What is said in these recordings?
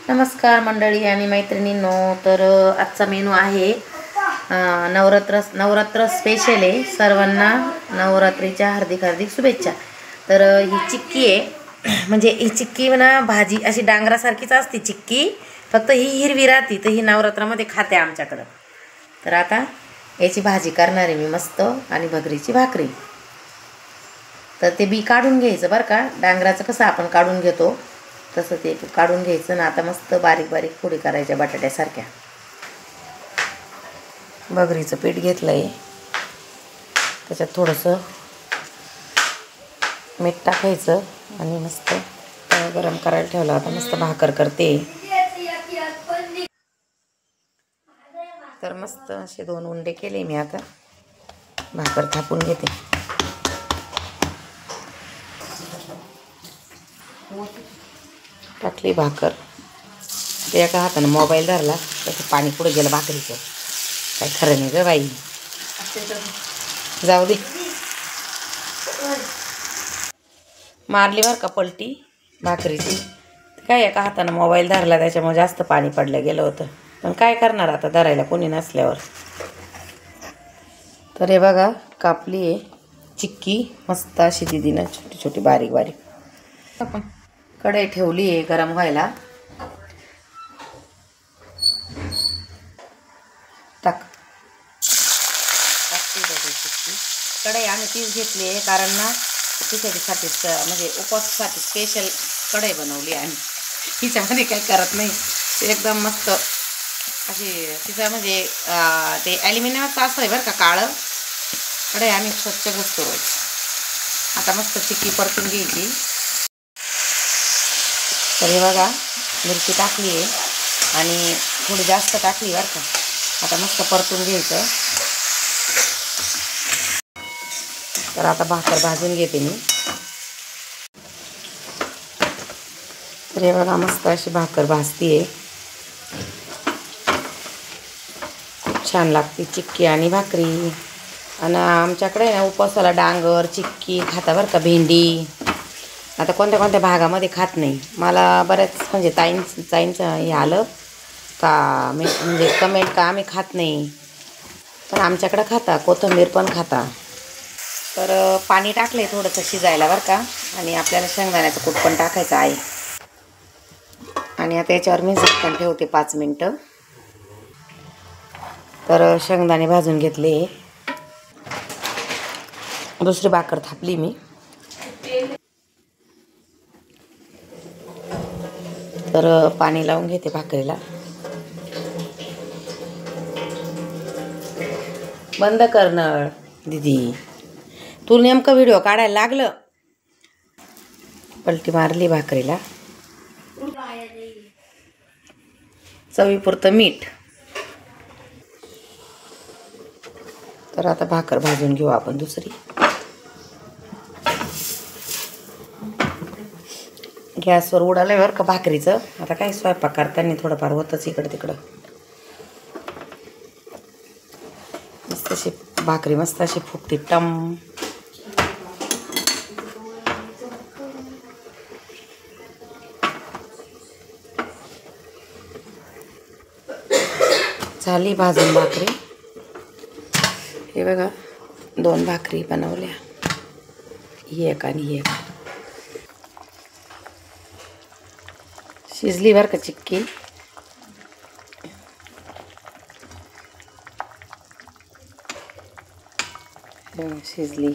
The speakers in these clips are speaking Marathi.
नमस्कार मंडळी आणि मैत्रिणींनो. तर आजचा मेनू आहे नवरात्र स्पेशल आहे. सर्वांना नवरात्रीच्या हार्दिक हार्दिक शुभेच्छा. तर ही चिक्की आहे, म्हणजे ही चिक्की ना भाजी अशी डांगरासारखीच असते चिक्की, फक्त ही हिरवी राहते. तर ही नवरात्रामध्ये खाते आमच्याकडं. तर आता याची भाजी करणार आहे मी मस्त, आणि भगरीची भाकरी. तर ते बी काढून घ्यायचं बरं का, डांगराचं कसं आपण काढून घेतो तसं ते काढून घ्यायचं ना. आता मस्त बारीक बारीक फोडी करायच्या बटाट्यासारख्या. भगरीचं पीठ घेतलं आहे, त्याच्यात थोडंसं मीठ टाकायचं आणि मस्त तवा गरम करायला ठेवला. आता मस्त भाकर करते. तर मस्त असे 2 उंडे केले मी. आता भाकर थापून घेते. टाकली भाकर. ते एका हातानं मोबाईल धरला, त्याचं पाणी पुढे गेलं भाकरीचं. काय खरं नाही ग बाई, जाऊ दे. मारली बरं का पलटी भाकरीची. काय एका हातानं मोबाईल धरला, त्याच्यामुळे जास्त पाणी पडलं गेलं होतं. पण काय करणार आता, धरायला कोणी नसल्यावर. तर हे बघा कापली आहे चिक्की मस्त अशी दीदीनं, छोटी छोटी बारीक बारीक. आपण कढई ठेवली आहे गरम व्हायला. टाकते चिक्की. कढई आम्ही तीच घेतली आहे, कारण ना खिचडीसाठी म्हणजे उपवासासाठी स्पेशल कढई बनवली आहे आम्ही. हिच्यामध्ये काही करत नाही. एकदम मस्त अशी तिचं म्हणजे ते ॲल्युमिनियमचं असं आहे बरं का, काळं कढई. आम्ही स्वच्छ घसतो रोज. आता मस्त चिक्की परतून घ्यायची. तर हे बघा मिरची टाकली आहे आणि थोडी जास्त टाकली बरं का. आता मस्त परतून घ्यायचं. तर आता भाकर भाजून घेते मी. तर हे बघा मस्त अशी भाकर भाजती आहे. खूप छान लागते चिक्की आणि भाकरी. आणि आमच्याकडे ना उपवासाला डांगर चिक्की खाता बरं का, भेंडी. आता कोणत्या कोणत्या भागामध्ये खात नाही. मला बऱ्याच म्हणजे ताईंचं हे आलं का, म्हणजे कमेंट का आम्ही खात नाही, पण आमच्याकडं खाता. कोथिंबीर पण खाता. तर पाणी टाकले थोडंसं शिजायला बरं का, आणि आपल्याला शेंगदाण्याचं कूट पण टाकायचं आहे. आणि आता याच्यावर मी झाकण ठेवते 5 मिनटं. तर शेंगदाणे भाजून घेतले. दुसरी भाकर थापली मी. तर पाणी लावून घेते भाकरीला. बंद करणं दीदी, तू नेमकं व्हिडिओ काढायला लागलं. पलटी मारली भाकरीला. चवीपुरतं मीठ. तर आता भाकर भाजून घेऊ आपण दुसरी. गॅसवर उडालं बरं का भाकरीचं. आता काय स्वयंपाक करताना थोडंफार होतंच इकडं तिकडं. मस्त अशी भाकरी मस्त अशी फुगती टम. झाली भाजून भाकरी. हे बघा 2 भाकरी बनवल्या, ही एक आणि ही एक. शिजली बरं का चिक्की. शिजली.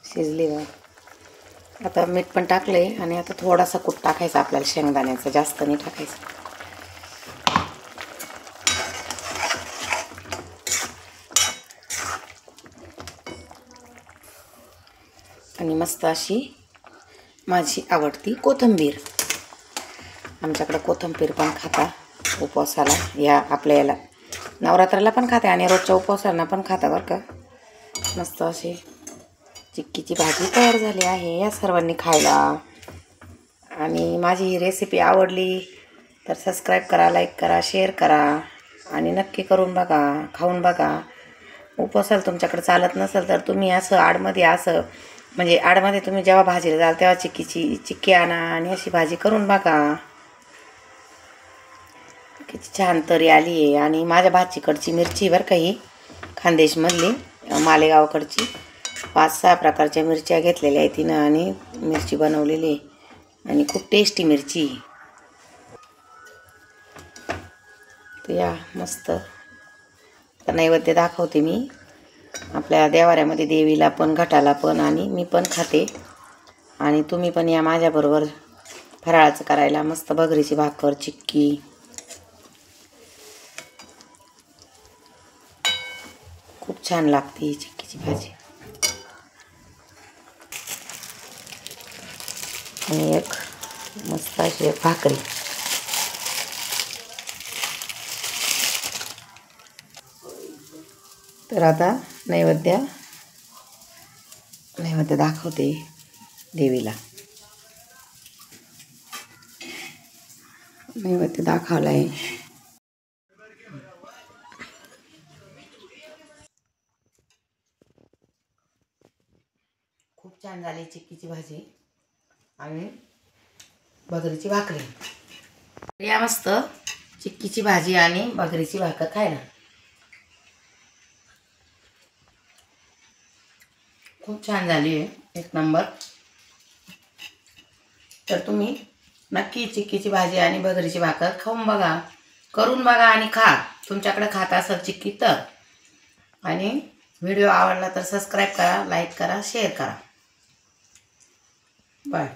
शिजली बघ. आता मीठ पण टाकले आणि आता थोडासा कूट टाकायचा आपल्याला शेंगदाण्याचा, जास्त नाही टाकायचं. आणि मस्त अशी माझी आवडती कोथिंबीर. आमच्याकडे कोथिंबीर पण खाता उपवासाला, या आपल्या याला नवरात्राला पण खाते आणि रोजच्या उपवासांना पण खाता बरं का. मस्त अशी चिक्कीची भाजी तयार झाली आहे या सर्वांनी खायला. आणि माझी ही रेसिपी आवडली तर सबस्क्राईब करा, लाईक करा, शेअर करा आणि नक्की करून बघा, खाऊन बघा. उपवासाला तुमच्याकडे चालत नसेल तर तुम्ही असं आडमध्ये असं म्हणजे आडमध्ये तुम्ही जेव्हा भाजीला जाल तेव्हा चिक्की आणा आणि अशी भाजी करून बघा. किती छान तरी आली आहे. आणि माझ्या भाचीकडची मिरची बरं का ही खानदेशमधली मालेगावकडची 5-6 प्रकारच्या मिरच्या घेतलेल्या आहेत तिनं आणि मिरची बनवलेली आहे आणि खूप टेस्टी मिरची. तर या मस्त नैवेद्य दाखवते मी आपल्या देवाऱ्यामध्ये, देवीला पण घटाला पण आणि मी पण खाते. आणि तुम्ही पण या माझ्याबरोबर फराळाचं करायला. मस्त भगरीची भाकर, चिक्की खूप छान लागते ही चिक्कीची भाजी. आणि एक मस्त अशी एक भाकरी. तर आता नैवेद्य दाखवते देवीला. नैवेद्य दाखवला आहे. खूप छान झाली चिक्कीची भाजी आणि भगरीची भाकरी. या मस्त चिक्कीची भाजी आणि भगरीची भाकर खायला. खूप छान झाली आहे, एक नंबर. तर तुम्ही नक्की चिक्कीची भाजी आणि भगरीची भाकर खाऊन बघा, करून बघा आणि खा. तुमच्याकडे खात असेल चिक्की तर. आणि व्हिडिओ आवडला तर सबस्क्राईब करा, लाईक करा, शेअर करा. बाय.